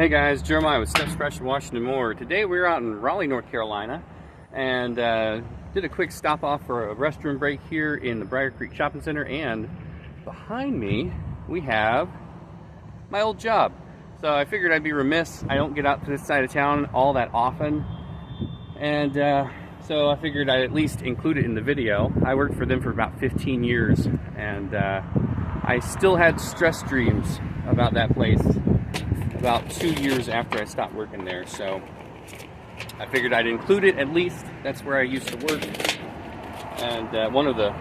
Hey guys, Jeremiah with Steps Fresh in Washington Moore. Today we're out in Raleigh, North Carolina, and did a quick stop off for a restroom break here in the Briar Creek Shopping Center. And behind me we have my old job. So I figured I'd be remiss. I don't get out to this side of town all that often, and so I figured I'd at least include it in the video. I worked for them for about 15 years, and I still had stress dreams about that place about 2 years after I stopped working there. So I figured I'd include it at least. That's where I used to work, and one of the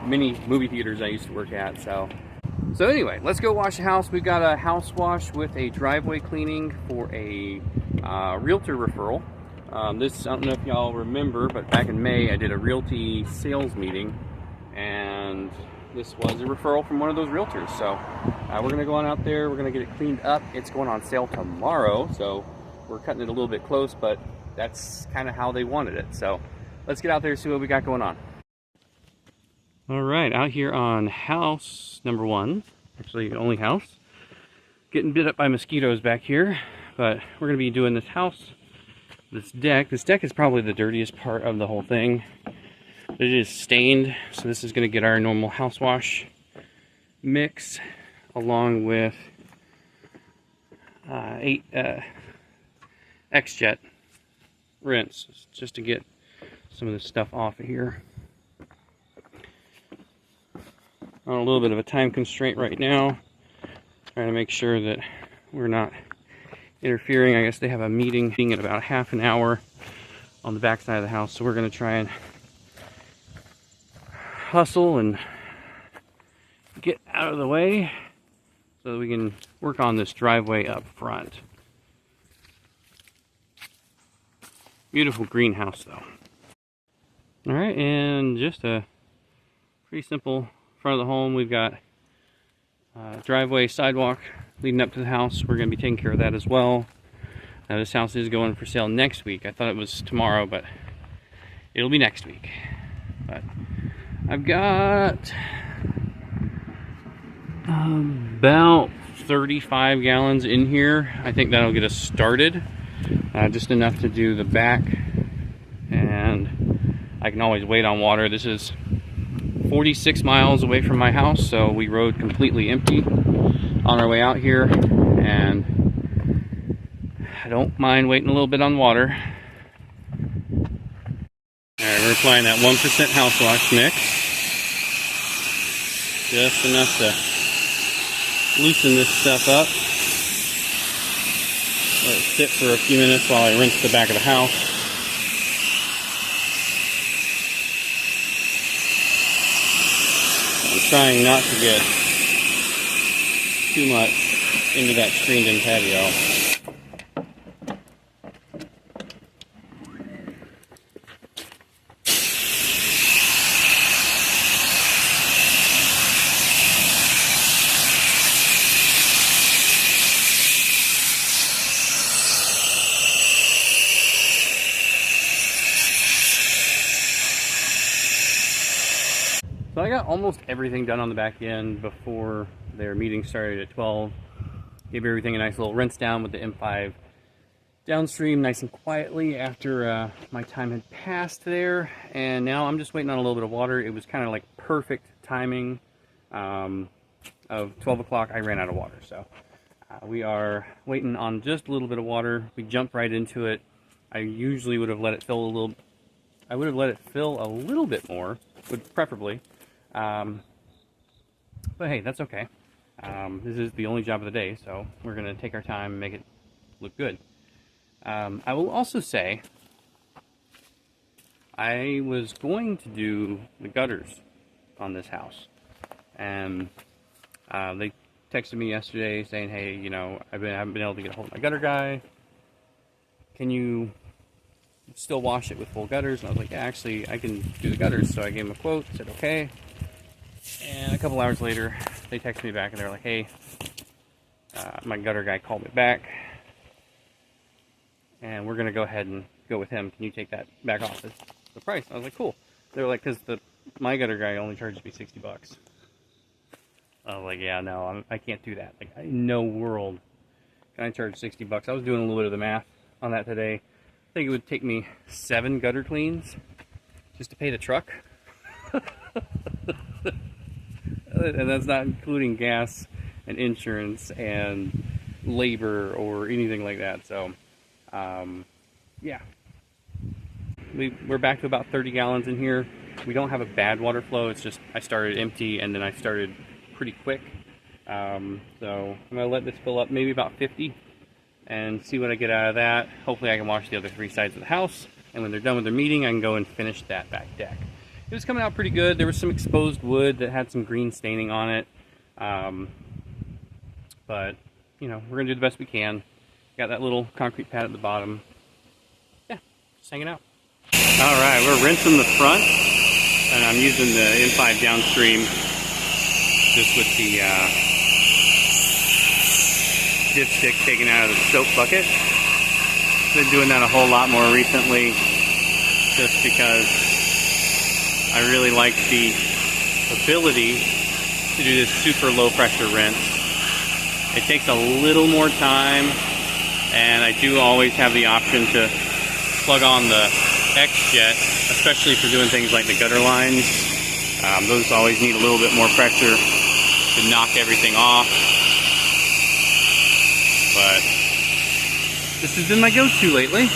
many movie theaters I used to work at. So anyway, let's go wash the house. We've got a house wash with a driveway cleaning for a realtor referral. This, I don't know if y'all remember, but back in May I did a realty sales meeting, and this was a referral from one of those realtors. So we're going to go on out there, we're going to get it cleaned up. It's going on sale tomorrow, so we're cutting it a little bit close, but that's kind of how they wanted it. So let's get out there and see what we got going on. All right, out here on house number one, actually the only house. Getting bit up by mosquitoes back here, but we're going to be doing this house, this deck. This deck is probably the dirtiest part of the whole thing. It is stained, so this is going to get our normal house wash mix along with 8 XJET rinse, just to get some of this stuff off of here. On a little bit of a time constraint right now, trying to make sure that we're not interfering. I guess they have a meeting in about half an hour on the back side of the house, so we're going to try and hustle and get out of the way so that we can work on this driveway up front. Beautiful greenhouse though. Alright, and just a pretty simple front of the home. We've got driveway, sidewalk leading up to the house. We're going to be taking care of that as well. Now this house is going for sale next week. I thought it was tomorrow, but it'll be next week. But I've got about 35 gallons in here. I think that'll get us started. Just enough to do the back, and I can always wait on water. This is 46 miles away from my house, so we rode completely empty on our way out here, and I don't mind waiting a little bit on water. Alright, we're applying that 1% house wash mix. Just enough to loosen this stuff up. Let it sit for a few minutes while I rinse the back of the house. I'm trying not to get too much into that screened-in patio. So I got almost everything done on the back end before their meeting started at 12. Gave everything a nice little rinse down with the M5 downstream, nice and quietly after my time had passed there. And now I'm just waiting on a little bit of water. It was kind of like perfect timing. Of 12 o'clock, I ran out of water. So we are waiting on just a little bit of water. We jumped right into it. I usually would have let it fill a little. I would have let it fill a little bit more, preferably. But hey, that's okay. This is the only job of the day, so we're going to take our time and make it look good. I will also say, I was going to do the gutters on this house, and they texted me yesterday saying, hey, you know, I haven't been able to get a hold of my gutter guy. Can you still wash it with full gutters? And I was like, yeah, actually, I can do the gutters. So I gave him a quote, said okay. And a couple hours later, they texted me back and they're like, hey, my gutter guy called me back, and we're going to go ahead and go with him. Can you take that back off the price? I was like, cool. They were like, because my gutter guy only charges me $60. I was like, yeah, no, I can't do that. Like, in no world and I charged 60 bucks. I was doing a little bit of the math on that today. I think it would take me 7 gutter cleans just to pay the truck. And that's not including gas and insurance and labor or anything like that. So, yeah. We're back to about 30 gallons in here. We don't have a bad water flow. It's just I started empty and then I started pretty quick. So I'm gonna let this fill up maybe about 50 and see what I get out of that. Hopefully I can wash the other 3 sides of the house, and when they're done with their meeting, I can go and finish that back deck. It was coming out pretty good. There was some exposed wood that had some green staining on it. But, you know, we're gonna do the best we can. Got that little concrete pad at the bottom. Yeah, just hanging out. All right, we're rinsing the front, and I'm using the M5 downstream just with the dipstick taken out of the soap bucket. Been doing that a whole lot more recently just because I really like the ability to do this super low pressure rinse. It takes a little more time, and I do always have the option to plug on the XJET, especially for doing things like the gutter lines. Those always need a little bit more pressure to knock everything off. But this has been my go-to lately.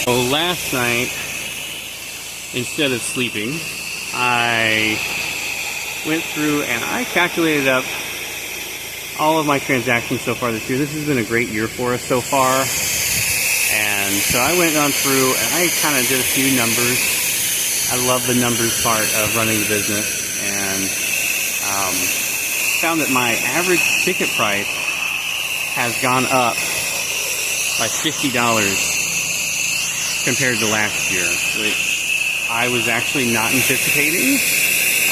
So last night, instead of sleeping, I went through and I calculated up all of my transactions so far this year. This has been a great year for us so far. And so I went on through and I kind of did a few numbers. I love the numbers part of running the business, and found that my average ticket price has gone up by $50 compared to last year, which I was actually not anticipating.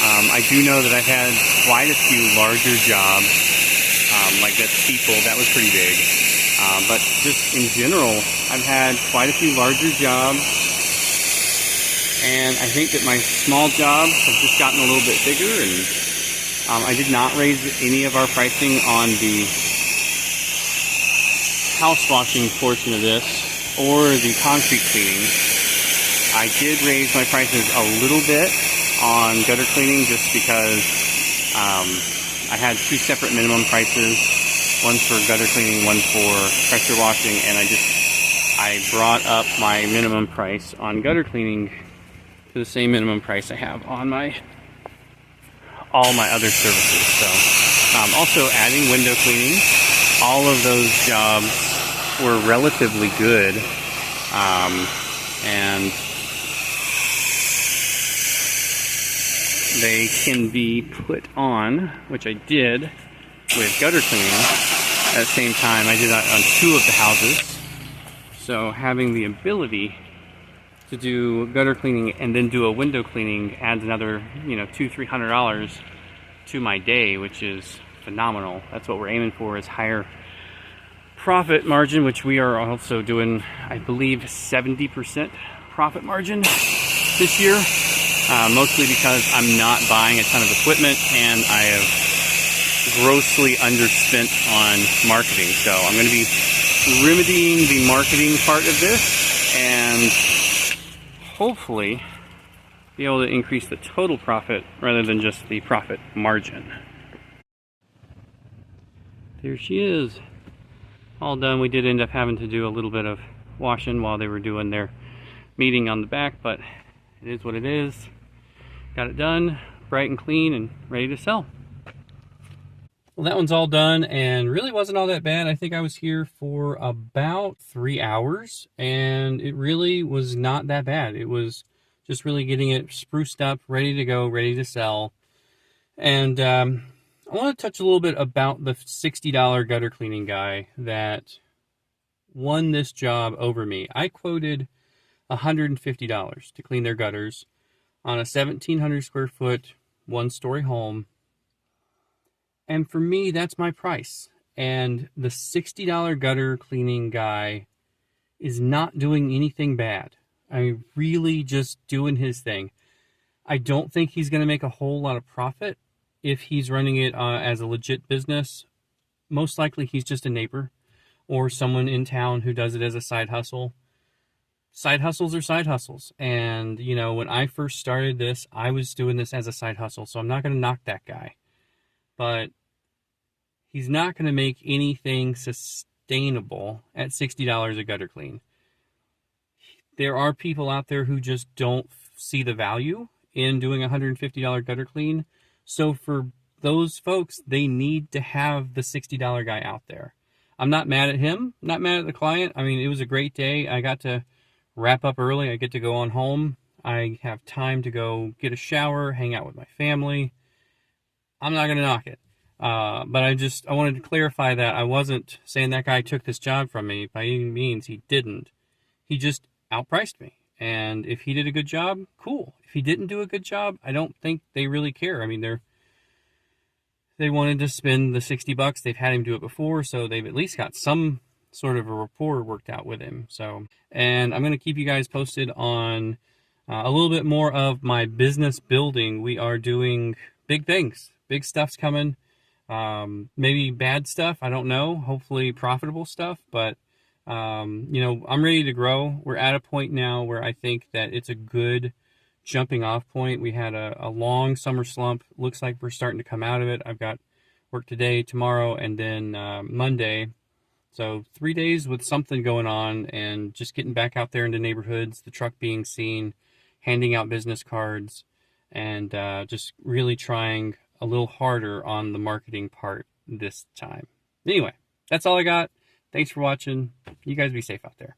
I do know that I've had quite a few larger jobs, like that steeple, that was pretty big. But just in general, I've had quite a few larger jobs, and I think that my small jobs have just gotten a little bit bigger, and I did not raise any of our pricing on the house washing portion of this, or the concrete cleaning. I did raise my prices a little bit on gutter cleaning just because I had 2 separate minimum prices, one for gutter cleaning, one for pressure washing, and I brought up my minimum price on gutter cleaning to the same minimum price I have on all my other services. So also adding window cleaning, all of those jobs were relatively good, and they can be put on, which I did with gutter cleaning. At the same time, I did that on 2 of the houses. So having the ability to do gutter cleaning and then do a window cleaning adds another, $200-300 to my day, which is phenomenal. That's what we're aiming for, is higher profit margin, which we are also doing, I believe, 70% profit margin this year, mostly because I'm not buying a ton of equipment and I have grossly underspent on marketing. So I'm going to be remedying the marketing part of this and hopefully be able to increase the total profit rather than just the profit margin. There she is. All done. We did end up having to do a little bit of washing while they were doing their meeting on the back, but it is what it is. Got it done, bright and clean and ready to sell. Well, that one's all done and really wasn't all that bad. I think I was here for about 3 hours and it really was not that bad. It was just really getting it spruced up, ready to go, ready to sell. And I want to touch a little bit about the $60 gutter cleaning guy that won this job over me. I quoted $150 to clean their gutters on a 1,700 square foot, 1-story home. And for me, that's my price. And the $60 gutter cleaning guy is not doing anything bad. I mean, really just doing his thing. I don't think he's going to make a whole lot of profit if he's running it as a legit business. Most likely he's just a neighbor or someone in town who does it as a side hustle. Side hustles are side hustles. And, you know, when I first started this, I was doing this as a side hustle. So I'm not going to knock that guy. But he's not going to make anything sustainable at $60 a gutter clean. There are people out there who just don't see the value in doing a $150 gutter clean. So for those folks, they need to have the $60 guy out there. I'm not mad at him, not mad at the client. I mean, it was a great day. I got to wrap up early. I get to go on home. I have time to go get a shower, hang out with my family. I'm not going to knock it. But I wanted to clarify that I wasn't saying that guy took this job from me. By any means, he didn't. He just outpriced me. And if he did a good job, cool. If he didn't do a good job, I don't think they really care. I mean, they wanted to spend the $60. They've had him do it before, so they've at least got some sort of a rapport worked out with him. So, and I'm going to keep you guys posted on a little bit more of my business building. We are doing big things. Big stuff's coming. Maybe bad stuff, I don't know. Hopefully profitable stuff, but you know, I'm ready to grow. We're at a point now where I think that it's a good jumping off point. We had a long summer slump. Looks like we're starting to come out of it. I've got work today, tomorrow, and then Monday. So 3 days with something going on and just getting back out there into neighborhoods, the truck being seen, handing out business cards, and just really trying a little harder on the marketing part this time. Anyway, that's all I got. Thanks for watching. You guys be safe out there.